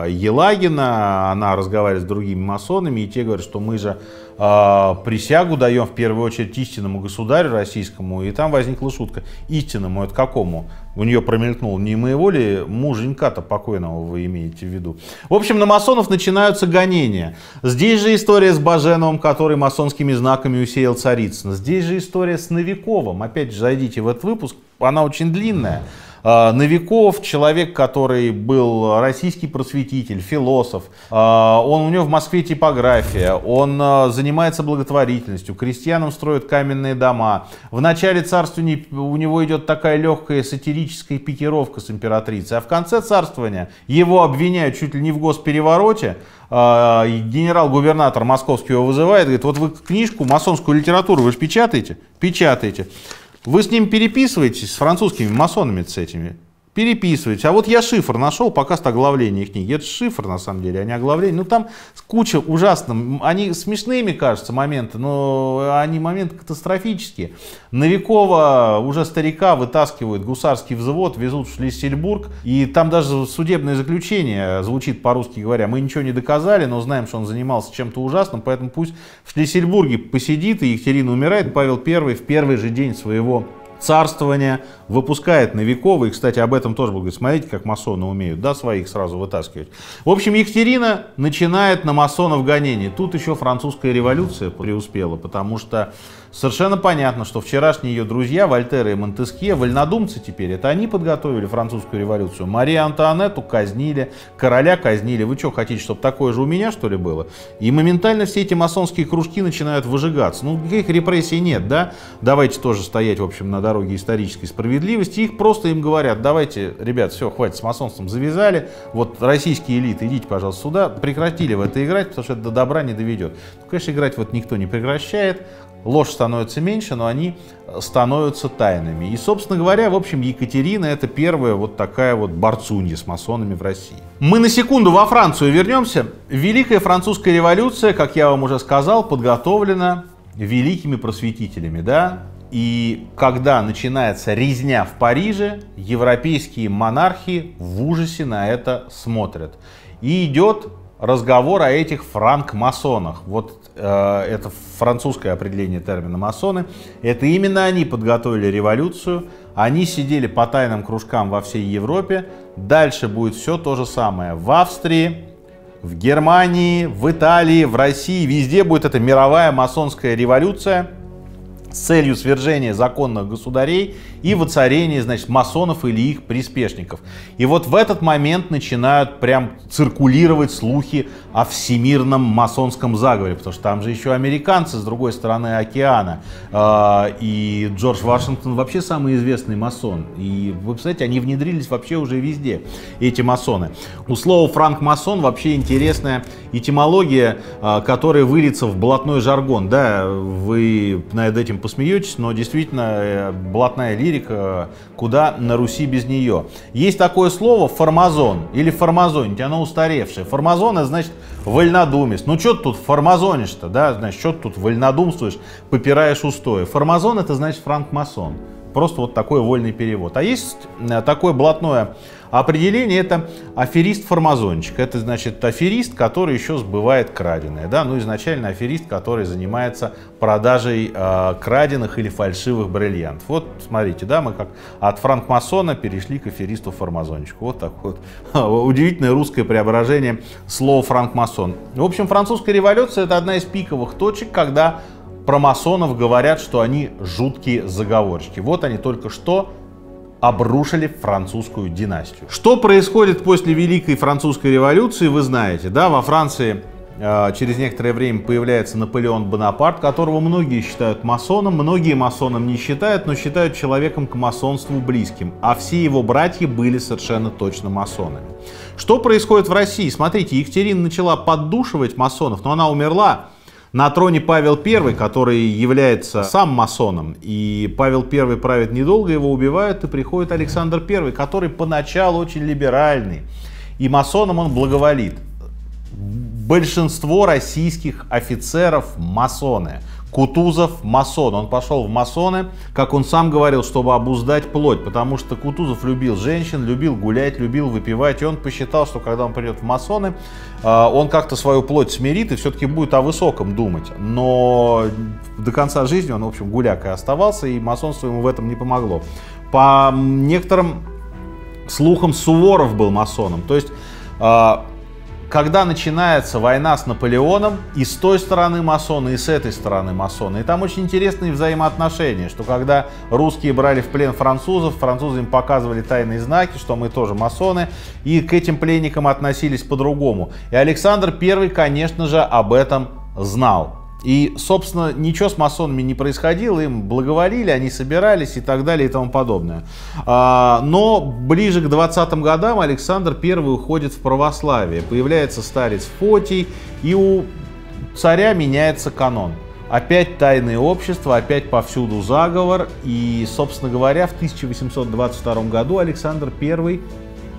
Елагина, она разговаривает с другими масонами, и те говорят, что мы же присягу даем в первую очередь истинному государю российскому, и там возникла шутка. Истинному — это какому? У нее промелькнул, не моего ли муженька-то покойного вы имеете в виду? В общем, на масонов начинаются гонения. Здесь же история с Баженовым, который масонскими знаками усеял Царицына. Здесь же история с Новиковым. Опять же, зайдите в этот выпуск, она очень длинная. Новиков, человек, который был российский просветитель, философ, у него в Москве типография, он занимается благотворительностью, крестьянам строит каменные дома. В начале царствования у него идет такая легкая сатирическая пикировка с императрицей, а в конце царствования его обвиняют чуть ли не в госперевороте. Генерал-губернатор московский его вызывает, говорит: вот вы книжку, масонскую литературу, вы же печатаете? Печатаете. Вы с ним переписываетесь, с французскими масонами, с этими? Переписываете. А вот я шифр нашел, пока с оглавления книги. Это шифр, на самом деле, а не оглавление. Ну, там куча ужасно. Они смешными, кажется, моменты, но они моменты катастрофические. Новикова, уже старика, вытаскивают гусарский взвод, везут в Шлиссельбург. И там даже судебное заключение звучит, по-русски говоря: мы ничего не доказали, но знаем, что он занимался чем-то ужасным, поэтому пусть в Шлиссельбурге посидит, и Екатерина умирает. Павел I в первый же день своего царствования выпускает Новикова. И, кстати, об этом тоже говорит: смотрите, как масоны умеют, да, своих сразу вытаскивать. В общем, Екатерина начинает на масонов гонение. Тут еще французская революция преуспела, потому что совершенно понятно, что вчерашние ее друзья, Вольтер и Монтескье, вольнодумцы теперь, это они подготовили французскую революцию. Марию Антуанетту казнили, короля казнили. Вы что, хотите, чтобы такое же у меня, что ли, было? И моментально все эти масонские кружки начинают выжигаться. Ну, никаких репрессий нет, да? Давайте тоже стоять, в общем, на дороге исторической справедливости. Их просто им говорят: давайте, ребят, все, хватит с масонством, завязали. Вот российские элиты, идите, пожалуйста, сюда. Прекратили в это играть, потому что это до добра не доведет. Ну, конечно, играть вот никто не прекращает. Ложь становится меньше, но они становятся тайными. И, собственно говоря, в общем, Екатерина — это первая вот такая вот борцунья с масонами в России. Мы на секунду во Францию вернемся. Великая французская революция, как я вам уже сказал, подготовлена великими просветителями, да? И когда начинается резня в Париже, европейские монархи в ужасе на это смотрят. И идет разговор о этих франкмасонах. Вот это французское определение термина масоны. Это именно они подготовили революцию. Они сидели по тайным кружкам во всей Европе. Дальше будет все то же самое. В Австрии, в Германии, в Италии, в России. Везде будет эта мировая масонская революция с целью свержения законных государей и воцарения, значит, масонов или их приспешников. И вот в этот момент начинают прям циркулировать слухи о всемирном масонском заговоре, потому что там же еще американцы с другой стороны океана. И Джордж Вашингтон вообще самый известный масон. И вы представляете, они внедрились вообще уже везде, эти масоны. У слова франкмасон вообще интересная этимология, которая выльется в блатной жаргон. Да, вы над этим посмеетесь, но действительно блатная лирика, куда на Руси без нее. Есть такое слово формазон или формазонить, оно устаревшее. Формазон — это значит вольнодумец. Ну что ты тут формазонишь-то, да, значит, что ты тут вольнодумствуешь, попираешь устои. Формазон — это значит франкмасон. Просто вот такой вольный перевод. А есть такое блатное определение — это аферист-формазончик. Это значит аферист, который еще сбывает краденое. Да? Ну, изначально аферист, который занимается продажей краденых или фальшивых бриллиантов. Вот смотрите, да, мы как от франкмасона перешли к аферисту-формазончику. Вот так вот. Удивительное русское преображение слова франкмасон. В общем, французская революция — это одна из пиковых точек, когда про масонов говорят, что они жуткие заговорщики. Вот они только что обрушили французскую династию. Что происходит после Великой Французской революции, вы знаете, да? Во Франции через некоторое время появляется Наполеон Бонапарт, которого многие считают масоном, многие масоном не считают, но считают человеком к масонству близким. А все его братья были совершенно точно масонами. Что происходит в России? Смотрите, Екатерина начала поддушивать масонов, но она умерла. На троне Павел I, который является сам масоном, и Павел I правит недолго, его убивают, и приходит Александр I, который поначалу очень либеральный, и масонам он благоволит. Большинство российских офицеров масоны. Кутузов масон. Он пошел в масоны, как он сам говорил, чтобы обуздать плоть, потому что Кутузов любил женщин, любил гулять, любил выпивать, и он посчитал, что когда он придет в масоны, он как-то свою плоть смирит и все-таки будет о высоком думать. Но до конца жизни он, в общем, гулякой оставался, и масонство ему в этом не помогло. По некоторым слухам, Суворов был масоном. То есть когда начинается война с Наполеоном, и с той стороны масоны, и с этой стороны масоны. И там очень интересные взаимоотношения, что когда русские брали в плен французов, французы им показывали тайные знаки, что мы тоже масоны, и к этим пленникам относились по-другому. И Александр I, конечно же, об этом знал. И, собственно, ничего с масонами не происходило, им благоволили, они собирались и так далее и тому подобное. Но ближе к 20-м годам Александр I уходит в православие. Появляется старец Фотий, и у царя меняется канон. Опять тайные общества, опять повсюду заговор. И, собственно говоря, в 1822 году Александр I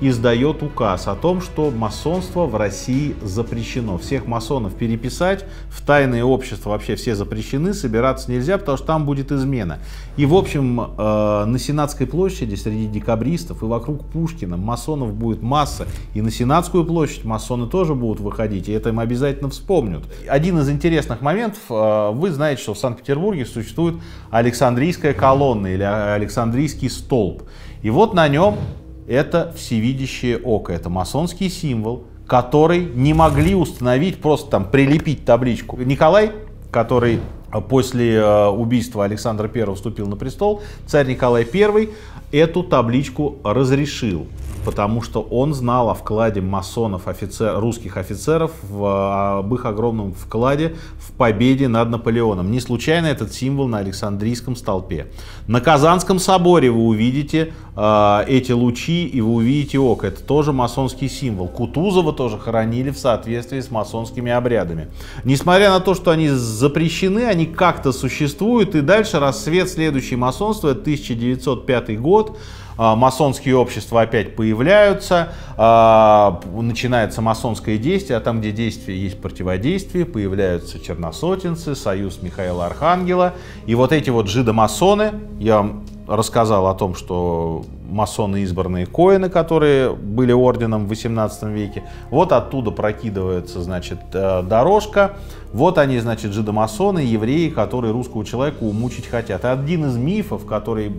издает указ о том, что масонство в России запрещено. Всех масонов переписать, в тайные общества вообще все запрещены, собираться нельзя, потому что там будет измена. И, в общем, на Сенатской площади среди декабристов и вокруг Пушкина масонов будет масса. И на Сенатскую площадь масоны тоже будут выходить, и это им обязательно вспомнят. Один из интересных моментов, вы знаете, что в Санкт-Петербурге существует Александрийская колонна или Александрийский столб. И вот на нем это всевидящее око, это масонский символ, который не могли установить, просто там прилепить табличку. Николай, который после убийства Александра I вступил на престол, царь Николай I, эту табличку разрешил, потому что он знал о вкладе масонов, русских офицеров, об их огромном вкладе в победе над Наполеоном. Не случайно этот символ на Александрийском столпе. На Казанском соборе вы увидите эти лучи, и вы увидите око. Это тоже масонский символ. Кутузова тоже хоронили в соответствии с масонскими обрядами. Несмотря на то, что они запрещены, они как-то существуют. И дальше расцвет следующей масонства, это 1905 год. Масонские общества опять появляются, начинается масонское действие, а там, где действие есть противодействие, появляются черносотенцы, союз Михаила Архангела. И вот эти вот жидомасоны, я вам рассказал о том, что масоны избранные коэны, которые были орденом в 18 веке, вот оттуда прокидывается, значит, дорожка. Вот они, значит, жидомасоны, евреи, которые русского человека умучить хотят. И один из мифов, который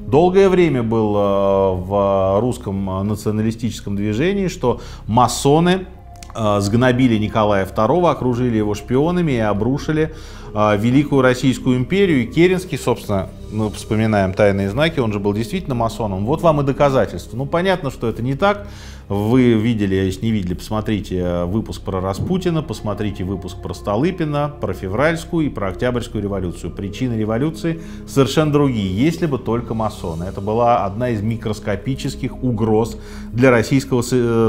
долгое время был в русском националистическом движении, что масоны сгнобили Николая II, окружили его шпионами и обрушили Великую Российскую империю. И Керенский, собственно, мы вспоминаем «Тайные знаки», он же был действительно масоном. Вот вам и доказательства. Ну, понятно, что это не так. Вы видели, а если не видели, посмотрите выпуск про Распутина, посмотрите выпуск про Столыпина, про Февральскую и про Октябрьскую революцию. Причины революции совершенно другие, если бы только масоны. Это была одна из микроскопических угроз для российского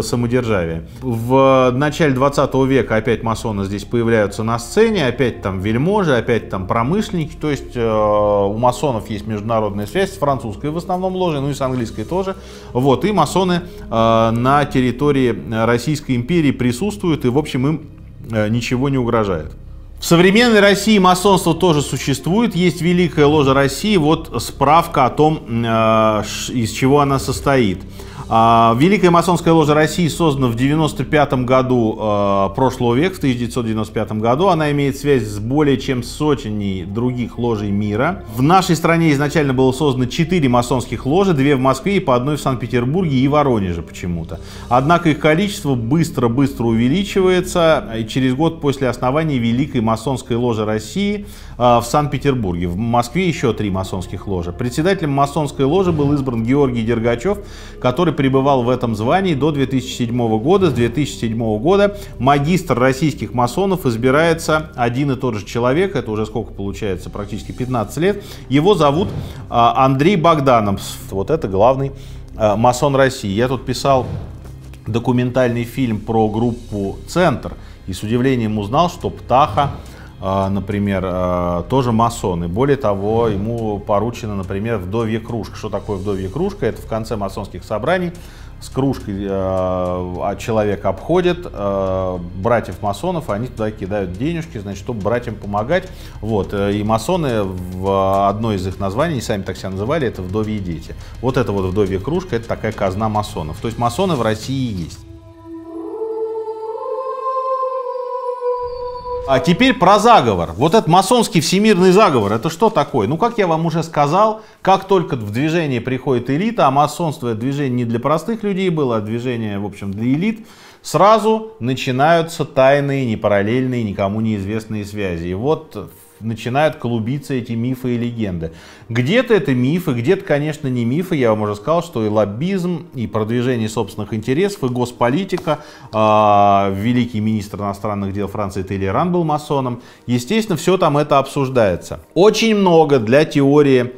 самодержавия. В начале 20 века опять масоны здесь появляются на сцене, опять там вельможи, опять там промышленники. То есть у масонов есть международная связь с французской в основном ложей, ну и с английской тоже. Вот, и масоны на территории Российской империи присутствуют, и, в общем, им ничего не угрожает. В современной России масонство тоже существует, есть Великая Ложа России, вот справка о том, из чего она состоит. Великая масонская ложа России создана в 1995 году прошлого века, в 1995 году. Она имеет связь с более чем сотней других ложей мира. В нашей стране изначально было создано 4 масонских ложи, 2 в Москве и по одной в Санкт-Петербурге и Воронеже почему-то. Однако их количество быстро-быстро увеличивается, и через год после основания Великой масонской ложи России в Санкт-Петербурге. В Москве еще 3 масонских ложи. Председателем масонской ложи был избран Георгий Дергачев, который пребывал в этом звании до 2007 года. С 2007 года магистр российских масонов избирается один и тот же человек. Это уже сколько получается? Практически 15 лет. Его зовут Андрей Богданов. Вот это главный масон России. Я тут писал документальный фильм про группу «Центр» и с удивлением узнал, что Птаха, например, тоже масон. И более того, ему поручено, например, вдовья кружка. Что такое вдовья кружка? Это в конце масонских собраний с кружкой человек обходит братьев-масонов, они туда кидают денежки, значит, чтобы братьям помогать. Вот. И масоны в одной из их названий, сами так себя называли, это вдовьи дети. Вот это вот вдовья кружка, это такая казна масонов. То есть масоны в России есть. А теперь про заговор. Вот этот масонский всемирный заговор, это что такое? Ну, как я вам уже сказал, как только в движение приходит элита, а масонство это движение не для простых людей было, а движение, в общем, для элит, сразу начинаются тайные, не параллельные, никому неизвестные связи. И вот начинают клубиться эти мифы и легенды. Где-то это мифы, где-то, конечно, не мифы. Я вам уже сказал, что и лоббизм, и продвижение собственных интересов, и госполитика. Великий министр иностранных дел Франции Толлеран был масоном. Естественно, все там это обсуждается. Очень много для теории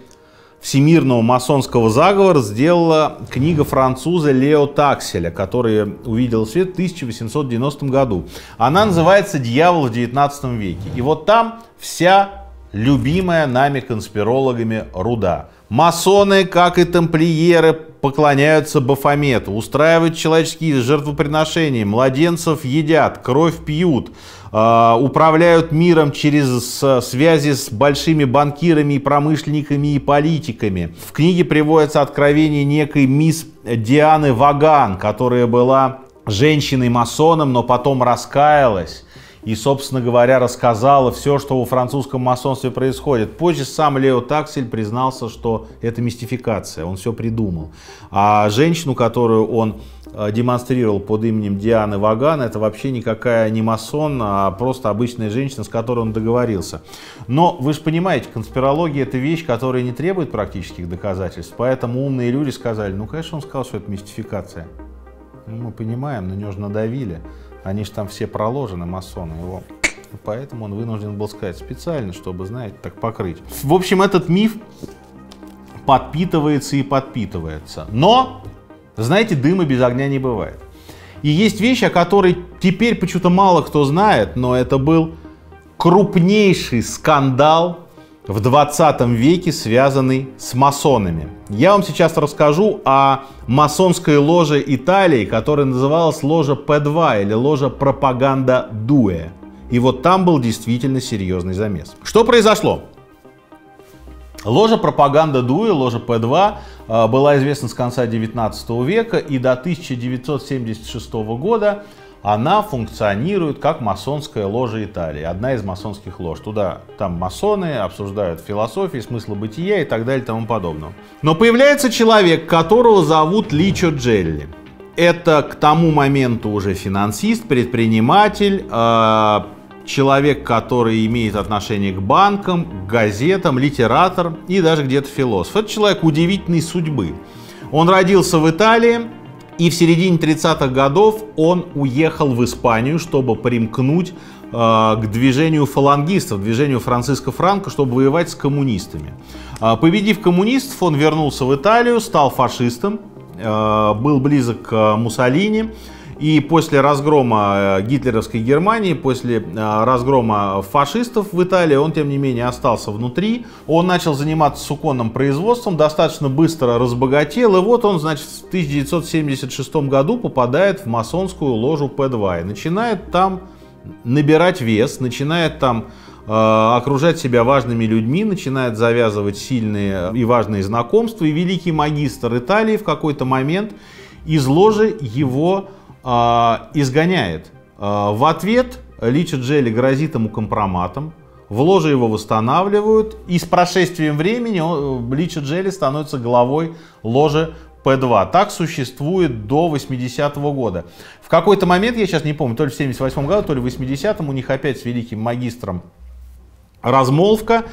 всемирного масонского заговора сделала книга француза Лео Такселя, который увидел свет в 1890 году. Она называется «Дьявол в 19 веке». И вот там вся любимая нами конспирологами руда. Масоны, как и тамплиеры, поклоняются Бафомету, устраивают человеческие жертвоприношения, младенцев едят, кровь пьют, управляют миром через связи с большими банкирами, промышленниками и политиками. В книге приводится откровение некой мисс Дианы Ваган, которая была женщиной-масоном, но потом раскаялась и, собственно говоря, рассказала все, что во французском масонстве происходит. Позже сам Лео Таксель признался, что это мистификация, он все придумал. А женщину, которую он демонстрировал под именем Дианы Ваган, это вообще никакая не масон, а просто обычная женщина, с которой он договорился. Но вы же понимаете, конспирология — это вещь, которая не требует практических доказательств, поэтому умные люди сказали, ну, конечно, он сказал, что это мистификация. Мы понимаем, на него же надавили, они же там все проложены, масоны его. Поэтому он вынужден был сказать специально, чтобы, знаете, так покрыть. В общем, этот миф подпитывается и подпитывается. Но, знаете, дыма без огня не бывает. И есть вещь, о которой теперь почему-то мало кто знает, но это был крупнейший скандал в 20 веке, связанный с масонами. Я вам сейчас расскажу о масонской ложе Италии, которая называлась ложа П2 или ложа Пропаганда Дуэ. И вот там был действительно серьезный замес. Что произошло? Ложа Пропаганда Дуэ, ложа П2, была известна с конца 19 века, и до 1976 года она функционирует как масонская ложа Италии, одна из масонских лож. Там масоны обсуждают философию, смысл бытия и так далее и тому подобное. Но появляется человек, которого зовут Личо Джелли. Это к тому моменту уже финансист, предприниматель, человек, который имеет отношение к банкам, к газетам, литератор и даже где-то философ. Это человек удивительной судьбы. Он родился в Италии, и в середине 30-х годов он уехал в Испанию, чтобы примкнуть к движению фалангистов, движению Франциско Франко, чтобы воевать с коммунистами. Победив коммунистов, он вернулся в Италию, стал фашистом, был близок к Муссолини. И после разгрома гитлеровской Германии, после разгрома фашистов в Италии, он, тем не менее, остался внутри. Он начал заниматься суконным производством, достаточно быстро разбогател. И вот он, значит, в 1976 году попадает в масонскую ложу П2 и начинает там набирать вес, начинает там окружать себя важными людьми, начинает завязывать сильные и важные знакомства. И великий магистр Италии в какой-то момент из ложи его изгоняет. В ответ Личо Джелли грозит ему компроматом, в ложе его восстанавливают, и с прошествием времени Личо Джелли становится главой ложи П2. Так существует до 80-го года. В какой-то момент, я сейчас не помню, то ли в 78-м году, то ли в 80-м, у них опять с великим магистром размолвка,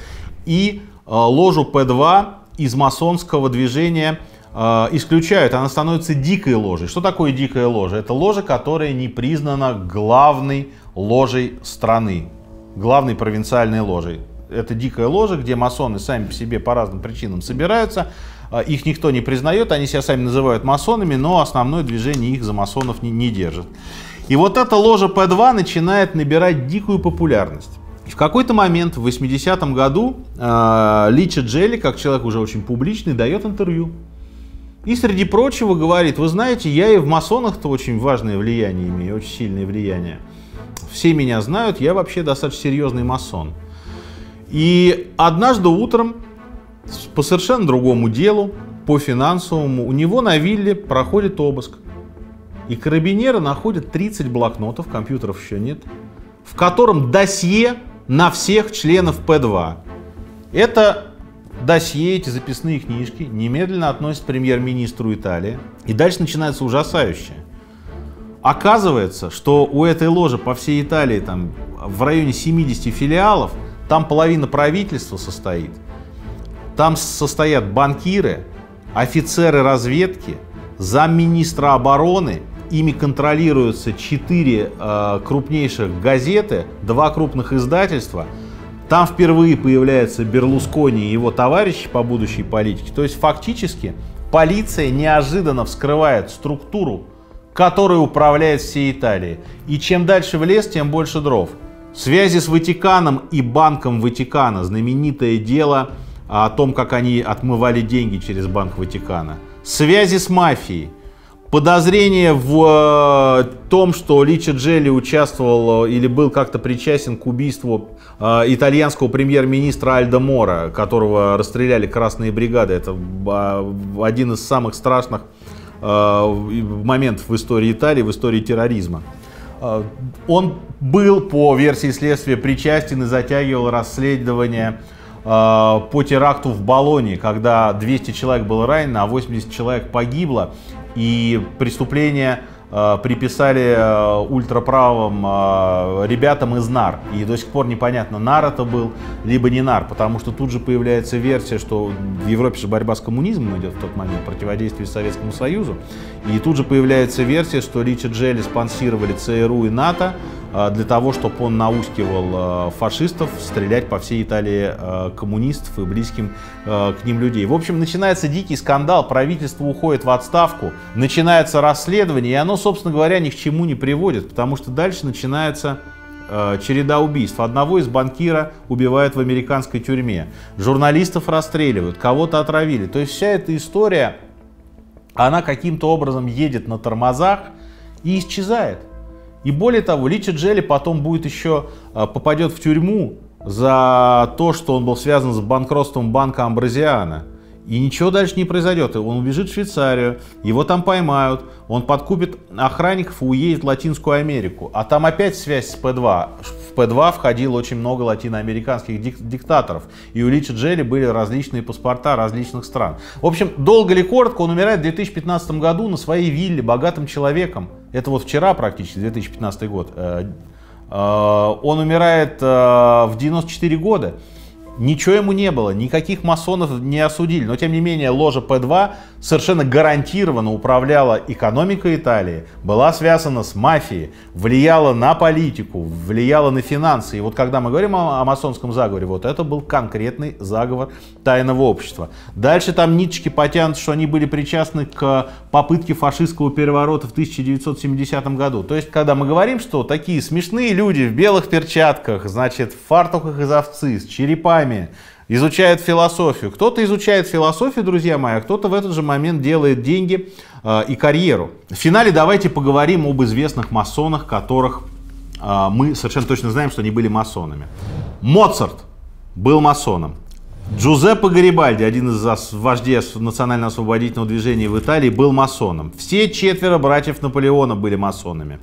и ложу П2 из масонского движения исключают, она становится дикой ложей. Что такое дикая ложа? Это ложа, которая не признана главной ложей страны, главной провинциальной ложей. Это дикая ложа, где масоны сами по себе по разным причинам собираются, их никто не признает, они себя сами называют масонами, но основное движение их за масонов не держит. И вот эта ложа П2 начинает набирать дикую популярность. И в какой-то момент, в 80-м году, Личо Джелли, как человек уже очень публичный, дает интервью. И, среди прочего, говорит: вы знаете, я и в масонах-то очень важное влияние имею, очень сильное влияние. Все меня знают, я вообще достаточно серьезный масон. И однажды утром, по совершенно другому делу, по финансовому, у него на вилле проходит обыск. И карабинеры находят 30 блокнотов, компьютеров еще нет, в котором досье на всех членов П2. Это досье, эти записные книжки немедленно относят к премьер-министру Италии. И дальше начинается ужасающее. Оказывается, что у этой ложи по всей Италии там в районе 70 филиалов, там половина правительства состоит. Там состоят банкиры, офицеры разведки, замминистра обороны. Ими контролируются 4 крупнейших газеты, 2 крупных издательства. Там впервые появляется Берлускони и его товарищи по будущей политике. То есть фактически полиция неожиданно вскрывает структуру, которая управляет всей Италией. И чем дальше в лес, тем больше дров. Связи с Ватиканом и Банком Ватикана. Знаменитое дело о том, как они отмывали деньги через Банк Ватикана. Связи с мафией. Подозрение в том, что Личо Джелли участвовал или был как-то причастен к убийству итальянского премьер-министра Альдо Моро, которого расстреляли красные бригады. Это один из самых страшных моментов в истории Италии, в истории терроризма. Он был, по версии следствия, причастен и затягивал расследование по теракту в Болонье, когда 200 человек было ранено, а 80 человек погибло, и преступление приписали ультраправым ребятам из НАР. И до сих пор непонятно, НАР это был, либо не НАР, потому что тут же появляется версия, что в Европе же борьба с коммунизмом идет в тот момент, противодействие Советскому Союзу. И тут же появляется версия, что Ричи Джелли спонсировали ЦРУ и НАТО для того, чтобы он наускивал фашистов стрелять по всей Италии коммунистов и близким к ним людей. В общем, начинается дикий скандал, правительство уходит в отставку, начинается расследование, и оно, собственно говоря, ни к чему не приводит, потому что дальше начинается череда убийств. Одного из банкира убивают в американской тюрьме, журналистов расстреливают, кого-то отравили. То есть вся эта история, она каким-то образом едет на тормозах и исчезает. И более того, Ричи Джелли потом будет еще попадет в тюрьму за то, что он был связан с банкротством банка Амброзиана. И ничего дальше не произойдет. Он убежит в Швейцарию, его там поймают, он подкупит охранников и уедет в Латинскую Америку. А там опять связь с П2. В П2 входило очень много латиноамериканских диктаторов. И у Ричи Джелли были различные паспорта различных стран. В общем, долго или коротко, он умирает в 2015 году на своей вилле, богатым человеком. Это вот вчера практически, 2015 год. Он умирает в 94 года. Ничего ему не было, никаких масонов не осудили. Но тем не менее ложа П2 совершенно гарантированно управляла экономикой Италии, была связана с мафией, влияла на политику, влияла на финансы. И вот когда мы говорим о масонском заговоре, вот это был конкретный заговор тайного общества. Дальше там ниточки потянут, что они были причастны к попытке фашистского переворота в 1970 году. То есть, когда мы говорим, что такие смешные люди в белых перчатках, значит, в фартуках из овцы, с черепами, изучают философию. Кто-то изучает философию, друзья мои, а кто-то в этот же момент делает деньги и карьеру. В финале давайте поговорим об известных масонах, которых мы совершенно точно знаем, что они были масонами. Моцарт был масоном. Джузеппе Гарибальди, один из вождей национально-освободительного движения в Италии, был масоном. Все 4 братьев Наполеона были масонами.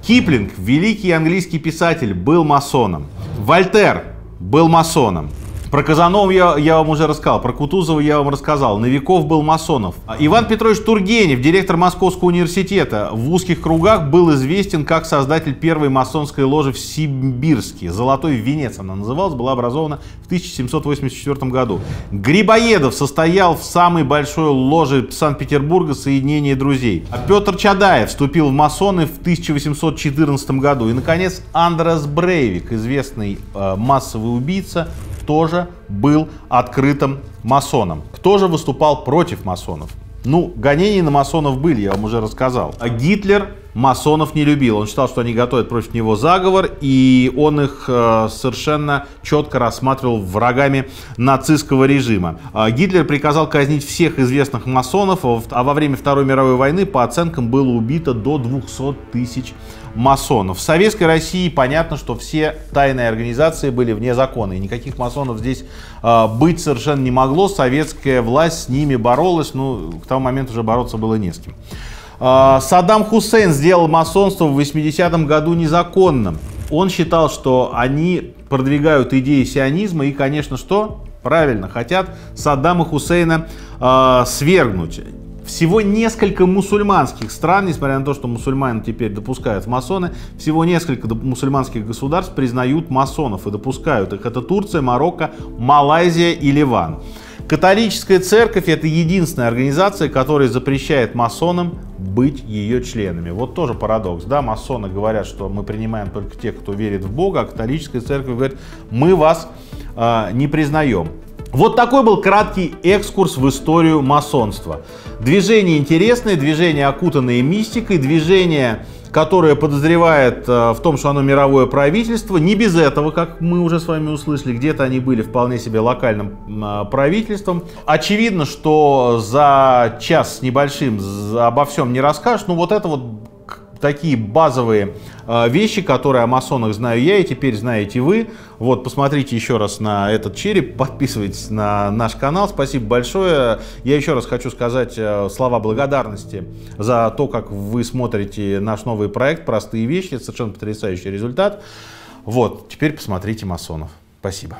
Киплинг, великий английский писатель, был масоном. Вольтер был масоном. Про Казанову я вам уже рассказал, про Кутузова я вам рассказал, Новиков был масонов. Иван Петрович Тургенев, директор Московского университета, в узких кругах был известен как создатель первой масонской ложи в Симбирске. «Золотой венец» она называлась, была образована в 1784 году. Грибоедов состоял в самой большой ложе Санкт-Петербурга «Соединение друзей». Петр Чадаев вступил в масоны в 1814 году. И, наконец, Андрес Брейвик, известный массовый убийца, тоже был открытым масоном. Кто же выступал против масонов? Ну, гонения на масонов были, я вам уже рассказал. А Гитлер масонов не любил. Он считал, что они готовят против него заговор, и он их совершенно четко рассматривал врагами нацистского режима. Гитлер приказал казнить всех известных масонов, а во время Второй мировой войны, по оценкам, было убито до 200 тысяч масонов. В Советской России понятно, что все тайные организации были вне закона, и никаких масонов здесь быть совершенно не могло. Советская власть с ними боролась, но к тому моменту уже бороться было не с кем. Саддам Хусейн сделал масонство в 80-м году незаконным. Он считал, что они продвигают идеи сионизма и, конечно, что? Правильно, хотят Саддама Хусейна свергнуть. Всего несколько мусульманских стран, несмотря на то, что мусульман теперь допускают в масоны, всего несколько мусульманских государств признают масонов и допускают их. Это Турция, Марокко, Малайзия и Ливан. Католическая церковь — это единственная организация, которая запрещает масонам быть ее членами. Вот тоже парадокс, да, масоны говорят, что мы принимаем только тех, кто верит в Бога, а католическая церковь говорит, мы вас не признаем. Вот такой был краткий экскурс в историю масонства. Движение интересное, движение, окутанное мистикой, движение, которое подозревает в том, что оно мировое правительство. Не без этого, как мы уже с вами услышали, где-то они были вполне себе локальным правительством. Очевидно, что за час с небольшим обо всем не расскажешь, но вот это вот такие базовые вещи, которые о масонах знаю я и теперь знаете вы. Вот, посмотрите еще раз на этот череп, подписывайтесь на наш канал. Спасибо большое. Я еще раз хочу сказать слова благодарности за то, как вы смотрите наш новый проект «Простые вещи». Это совершенно потрясающий результат. Вот, теперь посмотрите масонов. Спасибо.